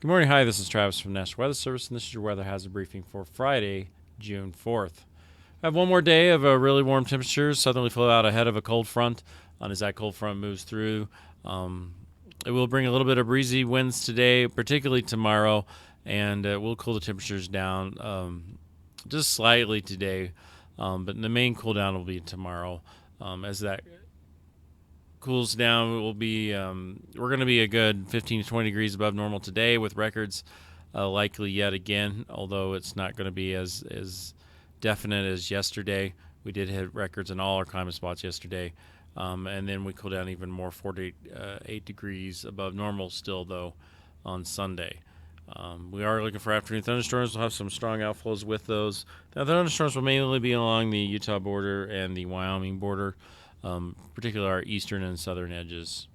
Good morning. Hi, this is Travis from National Weather Service, and this is your weather hazard briefing for Friday, June 4th. I have one more day of really warm temperatures. Southerly flow out ahead of a cold front. As that cold front moves through, it will bring a little bit of breezy winds today, particularly tomorrow, and it will cool the temperatures down just slightly today. But the main cool down will be tomorrow. As that cools down, it will be we're going to be a good 15 to 20 degrees above normal today, with records likely yet again, although it's not going to be as definite as yesterday. We did hit records in all our climate spots yesterday, and then we cool down even more, 48 degrees above normal still, though, on Sunday. We are looking for afternoon thunderstorms. We'll have some strong outflows with those. Now, the thunderstorms will mainly be along the Utah border and the Wyoming border, particularly our eastern and southern edges.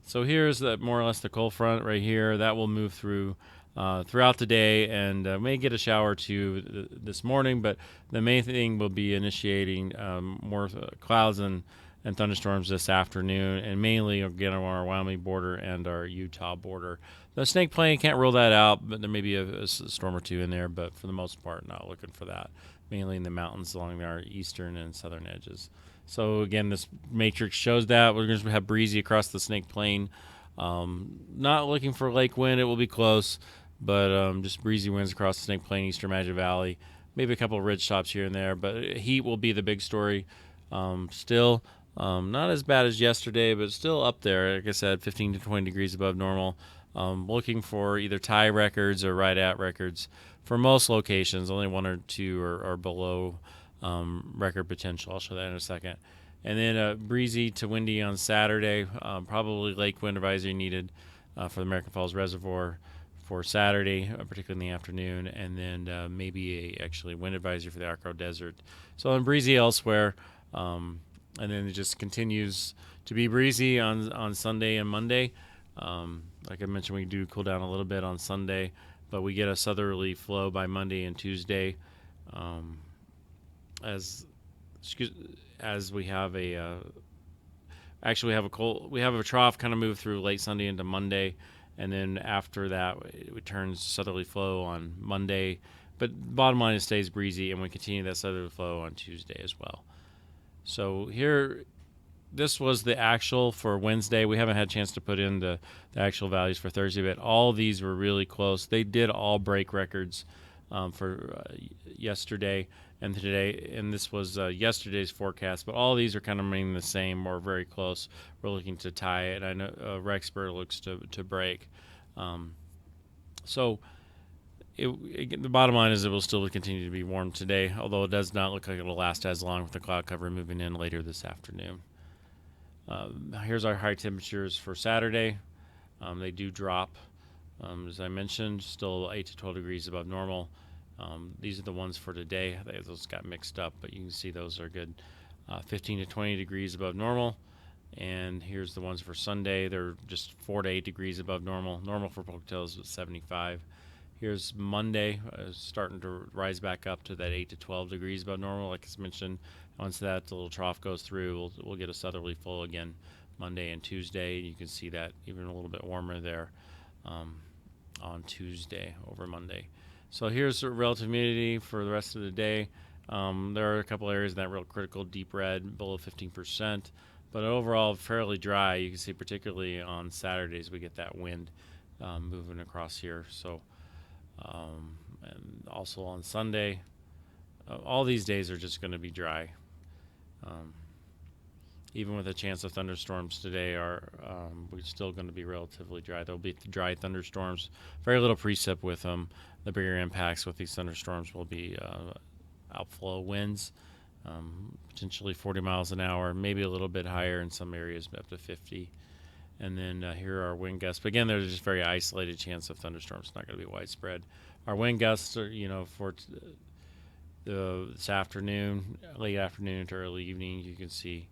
So here's more or less the cold front right here. That will move through throughout the day, and may get a shower or two this morning, but the main thing will be initiating more clouds and thunderstorms this afternoon, and mainly again on our Wyoming border and our Utah border. The snake plane, can't rule that out, but there may be a storm or two in there, but for the most part, not looking for that. Mainly in the mountains along our eastern and southern edges. So again, this matrix shows that we're going to have breezy across the Snake Plain. Not looking for lake wind; it will be close, but just breezy winds across the Snake Plain, eastern Magic Valley. Maybe a couple of ridge tops here and there, but heat will be the big story. Still, not as bad as yesterday, but still up there. Like I said, 15 to 20 degrees above normal. Looking for either tie records or right at records for most locations. Only one or two are below record potential. I'll show that in a second. And then breezy to windy on Saturday. Probably lake wind advisory needed for the American Falls Reservoir for Saturday, particularly in the afternoon. And then maybe actually wind advisory for the Arco Desert. So breezy elsewhere. And then it just continues to be breezy on Sunday and Monday. Like I mentioned, we do cool down a little bit on Sunday, but we get a southerly flow by Monday and Tuesday. As we have we have a trough kind of move through late Sunday into Monday, and then after that it turns southerly flow on Monday. But bottom line, it stays breezy, and we continue that southerly flow on Tuesday as well. So here, this was the actual for Wednesday. We haven't had a chance to put in the actual values for Thursday, but all of these were really close. They did all break records for yesterday and today, and this was yesterday's forecast, but all of these are kind of remaining the same or very close. We're looking to tie it. I know Rexburg looks to break. So the bottom line is it will still continue to be warm today, although it does not look like it will last as long with the cloud cover moving in later this afternoon. Here's our high temperatures for Saturday. They do drop. As I mentioned, still 8 to 12 degrees above normal. These are the ones for today. Those got mixed up, but you can see those are good. 15 to 20 degrees above normal. And here's the ones for Sunday. They're just 4 to 8 degrees above normal. Normal for Pocatello is 75. Here's Monday, starting to rise back up to that 8 to 12 degrees above normal. Like I mentioned, once that little trough goes through, we'll get a southerly flow again Monday and Tuesday. You can see that even a little bit warmer there on Tuesday over Monday. So here's the relative humidity for the rest of the day. There are a couple areas in that real critical deep red, below 15%, but overall fairly dry. You can see particularly on Saturdays we get that wind moving across here. So and also on Sunday, all these days are just going to be dry. Even with a chance of thunderstorms today, we're still going to be relatively dry. There'll be dry thunderstorms, very little precip with them. The bigger impacts with these thunderstorms will be outflow winds, potentially 40 miles an hour, maybe a little bit higher in some areas, up to 50. And then here are our wind gusts. But again, there's just very isolated chance of thunderstorms. It's not going to be widespread. Our wind gusts are, for this afternoon, late afternoon to early evening, you can see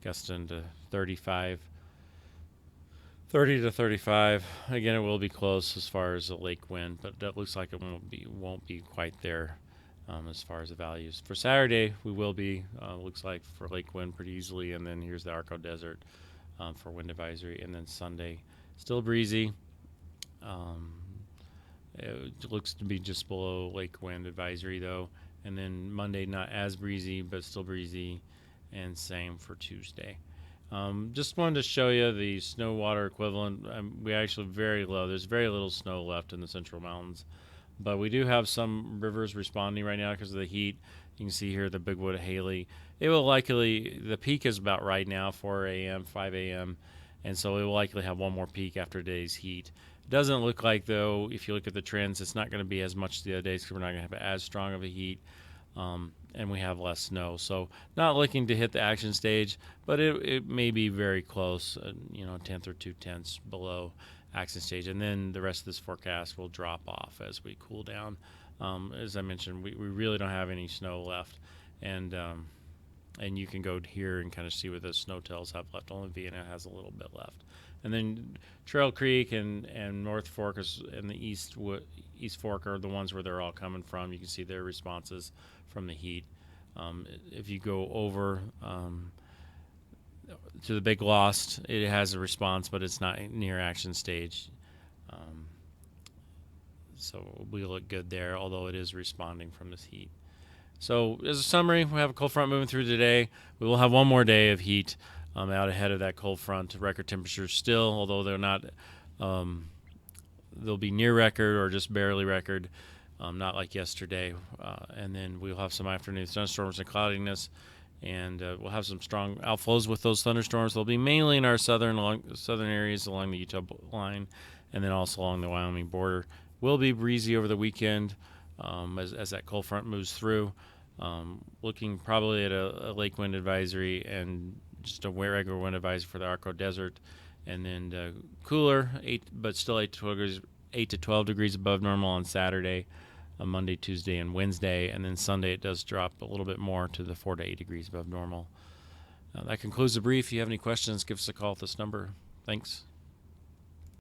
gusting to 30 to 35. Again, it will be close as far as the lake wind, but that looks like it won't be quite there as far as the values. For Saturday, we will be, looks like for lake wind pretty easily, and then here's the Arco Desert for wind advisory, and then Sunday, still breezy. It looks to be just below lake wind advisory though. And then Monday not as breezy, but still breezy, and same for Tuesday. Just wanted to show you the snow water equivalent. We actually very low. There's very little snow left in the central mountains, but we do have some rivers responding right now because of the heat. You can see here the Big Wood Haley. It will likely, the peak is about right now, 4 a.m., 5 a.m., and so it will likely have one more peak after today's heat. It doesn't look like, though, if you look at the trends, it's not going to be as much the other days because we're not going to have as strong of a heat, and we have less snow. So not looking to hit the action stage, but it may be very close, a tenth or 2/10 below action stage, and then the rest of this forecast will drop off as we cool down. As I mentioned, we really don't have any snow left, and you can go here and kind of see what the snow tails have left. Only Vienna has a little bit left, and then Trail Creek and North Fork and the East Fork are the ones where they're all coming from. You can see their responses from the heat. If you go over to the Big Lost, it has a response, but it's not near action stage. So we look good there, although it is responding from this heat. So as a summary, we have a cold front moving through today. We will have one more day of heat out ahead of that cold front. Record temperatures still, although they're not, they'll be near record or just barely record, not like yesterday. And then we'll have some afternoon thunderstorms and cloudiness, and we'll have some strong outflows with those thunderstorms. They'll be mainly in our southern areas along the Utah line, and then also along the Wyoming border. Will be breezy over the weekend as that cold front moves through. Looking probably at a lake wind advisory and just a regular wind advisory for the Arco Desert, and then cooler, but still 8 to 12 degrees above normal on Saturday, Monday, Tuesday, and Wednesday, and then Sunday it does drop a little bit more to the 4 to 8 degrees above normal. That concludes the brief. If you have any questions, give us a call at this number. Thanks.